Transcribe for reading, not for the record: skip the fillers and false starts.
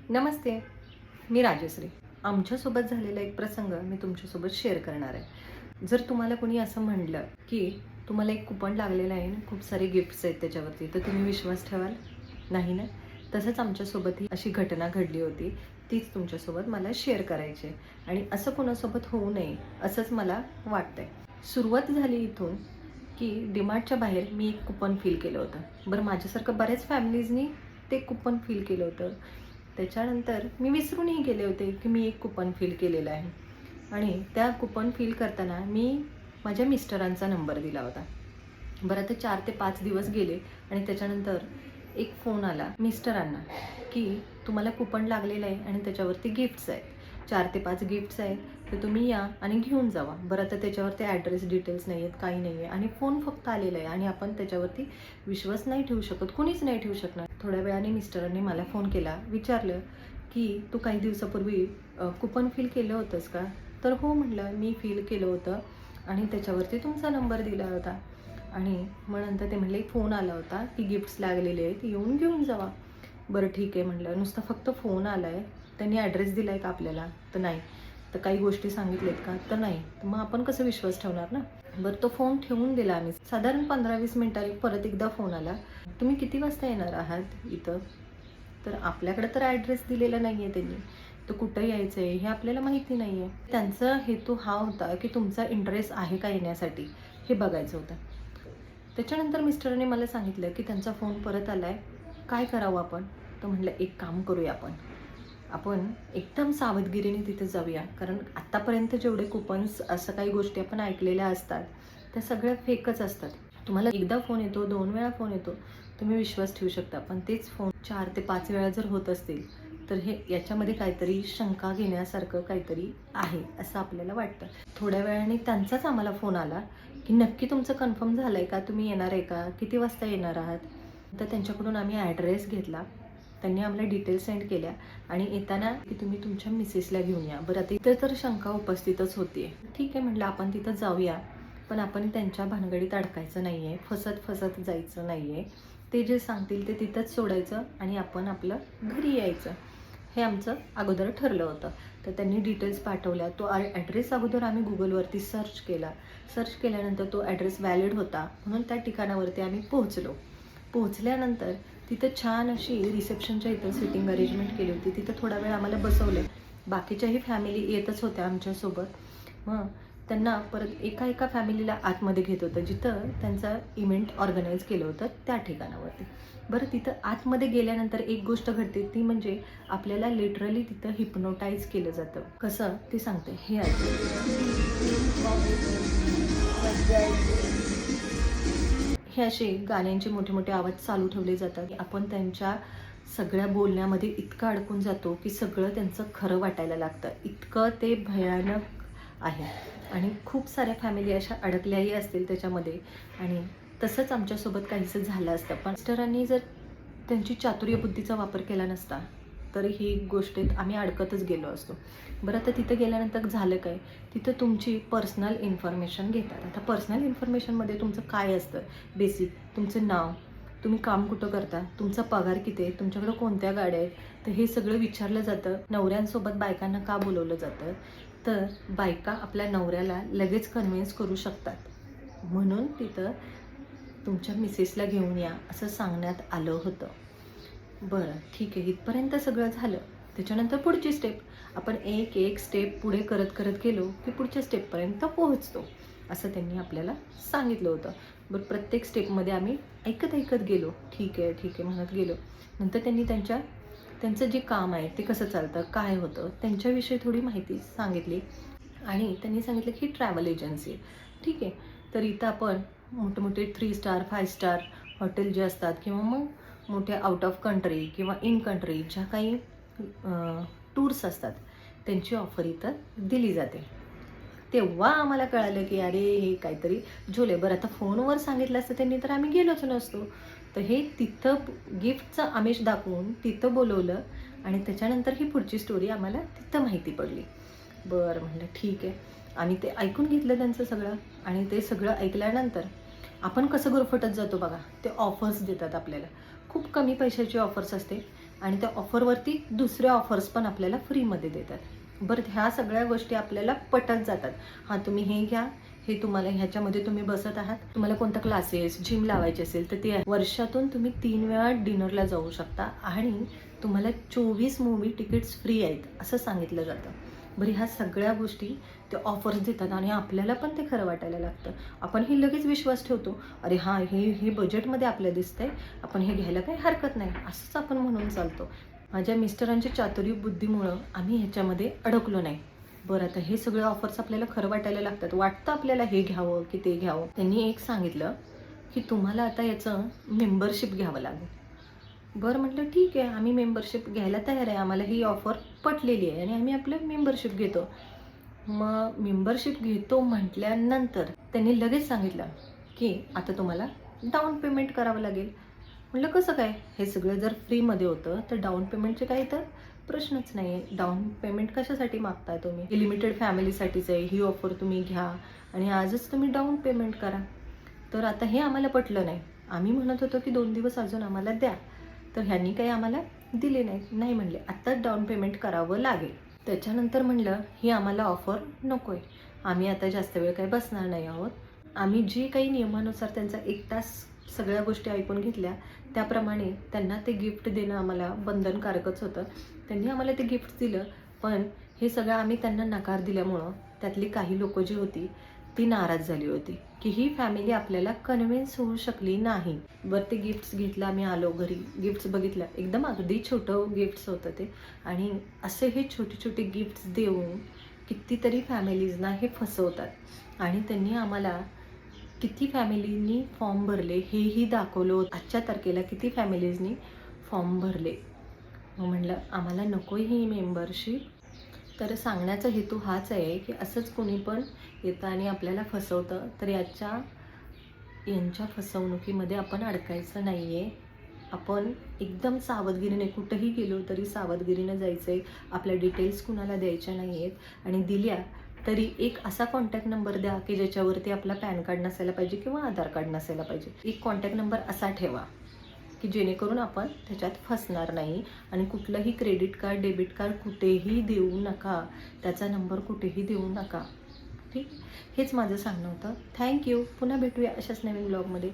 नमस्ते, मी राजश्री. आमच्यासोबत झालेला एक प्रसंग मी तुमच्यासोबत शेअर करणार आहे. जर तुम्हाला कोणी असं म्हणलं, की तुम्हाला एक कुपन लागलेलं आहे आणि खूप सारे गिफ्ट्स आहेत त्याच्यावरती, तर तुम्ही विश्वास ठेवाल? नाही ना? तसंच आमच्यासोबतही अशी घटना घडली होती. तीच तुमच्यासोबत मला शेअर करायची आहे आणि असं कोणासोबत होऊ नये असंच मला वाटतंय. सुरुवात झाली इथून, की डीमार्टच्या बाहेर मी एक कुपन फिल केलं होतं. बरं, माझ्यासारखं बऱ्याच फॅमिलीजनी ते कुपन फिल केलं होतं. त्याच्यानंतर मी विसरूनही गेले होते, की मी एक कुपन फिल केलेलं आहे आणि त्या कुपन फिल करताना मी माझ्या मिस्टरांचा नंबर दिला होता. बरं, आता 4 ते 5 दिवस गेले आणि त्याच्यानंतर एक फोन आला मिस्टरांना, की तुम्हाला कुपन लागलेलं आहे आणि त्याच्यावरती गिफ्ट्स आहेत. 4 ते 5 गिफ्ट्स आहेत, तर तुम्ही या आणि घेऊन जावा. बरं, आता त्याच्यावरती ॲड्रेस डिटेल्स नाही आहेत, काही नाही आहे आणि फोन फक्त आलेला आहे आणि आपण त्याच्यावरती विश्वास नाही ठेवू शकत, कुणीच नाही ठेवू शकणार. थोड्या वेळाने मिस्टरांनी मला फोन केला, विचारलं, की "तू काही दिवसापूर्वी कुपन फिल केलं होतंस का?" तर "हो" म्हटलं, "मी फिल केलं होतं आणि त्याच्यावरती तुमचा नंबर दिला होता." आणि मग नंतर ते म्हटले, "फोन आला होता की गिफ्ट्स लागलेले आहेत, येऊन घेऊन जावा." बरं ठीक आहे म्हटलं, नुसता फक्त फोन आला आहे, त्यांनी ॲड्रेस दिला आहे का आपल्याला? तर नाही. तर काही गोष्टी सांगितल्यात का? तर नाही. तर मग आपण कसं विश्वास ठेवणार ना? बरं, तो फोन ठेवून दिला आम्ही. साधारण 15-20 मिनिटांनी परत एकदा फोन आला, "तुम्ही किती वाजता येणार आहात इथं?" तर आपल्याकडे तर ॲड्रेस दिलेला नाही आहे त्यांनी. तर कुठं यायचं आहे हे आपल्याला माहिती नाही आहे. त्यांचा हेतू हा होता, की तुमचा इंटरेस्ट आहे का येण्यासाठी हे बघायचं होतं. त्याच्यानंतर मिस्टरांनी मला सांगितलं, की त्यांचा फोन परत आला आहे, काय करावं आपण? तर म्हटलं, एक काम करूया आपण. आपण एकदम सावधगिरीने तिथे जाऊया. कारण आत्तापर्यंत जेवढे कुपन्स असं काही गोष्टी आपण ऐकलेल्या असतात, त्या सगळ्या फेकच असतात. तुम्हाला एकदा फोन येतो, 2 वेळा फोन येतो, तुम्ही विश्वास ठेवू शकता. पण तेच फोन 4 ते 5 वेळा जर होत असतील, तर हे याच्यामध्ये काहीतरी शंका घेण्यासारखं काहीतरी आहे, असं आपल्याला वाटतं. थोड्या वेळाने त्यांचाच आम्हाला फोन आला, की नक्की तुमचं कन्फर्म झालं आहे का? तुम्ही येणार आहे का? किती वाजता येणार आहात? तर त्यांच्याकडून आम्ही ॲड्रेस घेतला. त्यांनी आम्हाला डिटेल्स सेंड केल्या आणि येताना की तुम्ही तुमच्या मिसेसला घेऊन या. बरं, आता इथं तर शंका उपस्थितच होती. ठीक आहे म्हटलं, आपण तिथं जाऊया. पण आपण त्यांच्या भानगडीत अडकायचं नाही आहे, फसत जायचं नाही आहे. ते जे सांगतील ते तिथंच सोडायचं आणि आपण आपलं घरी यायचं. हे आमचं अगोदर ठरलं होतं. तर त्यांनी डिटेल्स पाठवल्या. तो ॲड्रेस अगोदर आम्ही Googleवरती सर्च केला. सर्च केल्यानंतर तो ॲड्रेस व्हॅलिड होता म्हणून त्या ठिकाणावरती आम्ही पोहोचलो. पोहोचल्यानंतर तिथं छान अशी रिसेप्शनच्या इथं सिटिंग अरेंजमेंट केली होती. तिथं थोडा वेळ आम्हाला बसवले. बाकीच्याही फॅमिली येतच होत्या आमच्यासोबत. मग त्यांना परत एका फॅमिलीला आतमध्ये घेत होतं, जिथं त्यांचा इव्हेंट ऑर्गनाईज केलं होतं त्या ठिकाणावरती. बरं, तिथं आतमध्ये गेल्यानंतर एक गोष्ट घडते, ती म्हणजे आपल्याला लिटरली तिथं हिप्नोटाईज केलं जातं. कसं ते सांगते, हे हे असे गाण्यांचे मोठे मोठे आवाज चालू ठेवले जातात. आपण त्यांच्या सगळ्या बोलण्यामध्ये इतकं अडकून जातो, की सगळं त्यांचं खरं वाटायला लागतं. इतकं ते भयानक आहे आणि खूप साऱ्या फॅमिली अशा अडकल्याही असतील त्याच्यामध्ये आणि तसंच आमच्यासोबत काहीसं झालं असतं. पण मिस्टरांनी जर त्यांची चातुर्य बुद्धीचा वापर केला नसता, तर ही गोष्टीत आम्ही अडकतच गेलो असतो. बरं, आता तिथं गेल्यानंतर झालं काय? तिथं तुमची पर्सनल इन्फॉर्मेशन घेतात. आता पर्सनल इन्फॉर्मेशनमध्ये तुमचं काय असतं? बेसिक तुमचं नाव, तुम्ही काम कुठं करता, तुमचा पगार किती आहे, तुमच्याकडं कोणत्या गाड्या आहेत, तर हे सगळं विचारलं जातं. नवऱ्यांसोबत बायकांना का बोलवलं जातं? तर बायका आपल्या नवऱ्याला लगेच कन्व्हिन्स करू शकतात. म्हणून तिथं तुमच्या मिसेसला घेऊन या असं सांगण्यात आलं होतं. बरं, ठीक आहे. इथपर्यंत सगळं झालं. त्याच्यानंतर पुढची स्टेप. आपण एक स्टेप पुढे करत गेलो, की पुढच्या स्टेपपर्यंत पोहोचतो. असं त्यांनी आपल्याला सांगितलं होतं. बरं, प्रत्येक स्टेपमध्ये आम्ही ऐकत गेलो. ठीक आहे म्हणत गेलो. नंतर त्यांनी त्यांचं जे काम आहे ते कसं चालतं, काय होतं, त्यांच्याविषयी थोडी माहिती सांगितली आणि त्यांनी सांगितलं की ट्रॅव्हल एजन्सी आहे. ठीक आहे. तर इथं आपण मोठे 3 स्टार, 5 स्टार हॉटेल जे असतात किंवा मग मोठ्या आउट ऑफ कंट्री किंवा इन कंट्री ज्या काही टूर्स असतात, त्यांची ऑफर इथं दिली जाते. तेव्हा आम्हाला कळालं की अरे, हे काहीतरी झोल बरं, आता फोनवर सांगितलं असतं त्यांनी तर आम्ही गेलोच नसतो. तर हे तिथं गिफ्टचं आमिष दाखवून तिथं बोलवलं आणि त्याच्यानंतर ही पुढची स्टोरी आम्हाला तिथं माहिती पडली. बरं म्हटलं, ठीक आहे. आम्ही ते ऐकून घेतलं त्यांचं सगळं आणि ते सगळं ऐकल्यानंतर आपण कसं गुरफटत जातो बघा. ते ऑफर्स देतात आपल्याला. खूप कमी पैशाची ऑफर्स असते आणि त्या ऑफरवरती दुसऱ्या ऑफर्स पण आपल्याला फ्रीमध्ये देतात. बरं, ह्या सगळ्या गोष्टी आपल्याला पटत जातात. हां, तुम्ही हे घ्या, हे तुम्हाला ह्याच्यामध्ये तुम्ही बसत आहात, तुम्हाला कोणतं क्लासेस जिम लावायचे असेल तर ते आहे. वर्षातून तुम्ही 3 वेळा डिनरला जाऊ शकता आणि तुम्हाला 24 मूव्ही तिकीट्स फ्री आहेत असं सांगितलं जातं. बरं, ह्या सगळ्या गोष्टी ते ऑफर्स देतात आणि आपल्याला पण ते खरं वाटायला लागतं. आपण हे लगेच विश्वास ठेवतो, अरे हां, हे बजेटमध्ये आपल्याला दिसतंय, आपण हे घ्यायला काही हरकत नाही, असंच आपण म्हणून चालतो. माझ्या मिस्टरांच्या चातुर्य बुद्धीमुळं आम्ही ह्याच्यामध्ये अडकलो नाही. बरं, आता हे सगळे ऑफर्स आपल्याला खरं वाटायला लागतात. वाटतं आपल्याला हे घ्यावं की ते घ्यावं. त्यांनी एक सांगितलं की तुम्हाला आता याचं मेंबरशिप घ्यावं लागेल. बरं, म्हटलं ठीक आहे, आम्ही मेंबरशिप घ्यायला तयार आहे. आम्हाला ही ऑफर पटलेली आहे आणि आम्ही आपलं मेंबरशिप घेतो. मग मेंबरशिप घेतो म्हटल्यानंतर त्यांनी लगेच सांगितलं की आता तुम्हाला डाऊन पेमेंट करावं लागेल. म्हटलं कसं काय? हे सगळं जर फ्रीमध्ये होतं तर डाऊन पेमेंटचे काही तर प्रश्नच नाही आहे. डाऊन पेमेंट कशासाठी मागताय तुम्ही? हे लिमिटेड फॅमिलीसाठीच आहे. ही ऑफर तुम्ही घ्या आणि आजच तुम्ही डाऊन पेमेंट करा. तर आता हे आम्हाला पटलं नाही. आम्ही म्हणत होतो की 2 दिवस अजून आम्हाला द्या. तर ह्यांनी काही आम्हाला दिले नाही. नाही म्हणले, आत्ताच डाऊन पेमेंट करावं लागेल. त्याच्यानंतर म्हणलं, ही आम्हाला ऑफर नको आहे. आम्ही आता जास्त वेळ काही बसणार नाही आहोत. आम्ही जी काही नियमानुसार त्यांचा 1 तास सगळ्या गोष्टी ऐकून घेतल्या, त्याप्रमाणे त्यांना ते गिफ्ट देणं आम्हाला बंधनकारकच होतं. त्यांनी आम्हाला ते गिफ्ट दिलं, पण हे सगळं आम्ही त्यांना नकार दिल्यामुळं त्यातली काही लोकं जी होती ती नाराज झाली होती की ही फॅमिली आपल्याला कन्व्हिन्स होऊ शकली नाही. बरं, ते गिफ्ट्स घेतलं, आम्ही आलो घरी, गिफ्ट्स बघितलं, एकदम अगदी छोटं गिफ्ट्स होतं ते. आणि असे हे छोटे छोटे गिफ्ट्स देऊन कितीतरी फॅमिलीजना हे फसवतात आणि त्यांनी आम्हाला किती फॅमिलींनी फॉर्म भरले हेही दाखवलं. आजच्या तारखेला किती फॅमिलीजनी फॉर्म भरले. मग म्हणलं आम्हाला नको ही मेंबरशिप. तर सांगण्याचा हेतू हाच आहे की असंच कोणी पण येतं आणि आपल्याला फसवतं, तर यांच्या फसवणुकीमध्ये आपण अडकायचं नाही आहे. आपण एकदम सावधगिरीने कुठंही गेलो तरी सावधगिरीनं जायचं आहे. आपल्या डिटेल्स कुणाला द्यायच्या नाही आहेत आणि दिल्या तरी एक असा कॉन्टॅक्ट नंबर द्या की ज्याच्यावरती आपला पॅन कार्ड नसायला पाहिजे किंवा आधार कार्ड नसायला पाहिजे. एक कॉन्टॅक्ट नंबर असा ठेवा की जेणेकरून आपण त्याच्यात फसणार नाही. आणि कुठलंही क्रेडिट कार्ड, डेबिट कार्ड कुठेही देऊ नका, त्याचा नंबर कुठेही देऊ नका. ठीक, हेच माझं सांगणं होतं. थँक्यू. पुन्हा भेटूया अशाच नवीन ब्लॉगमध्ये.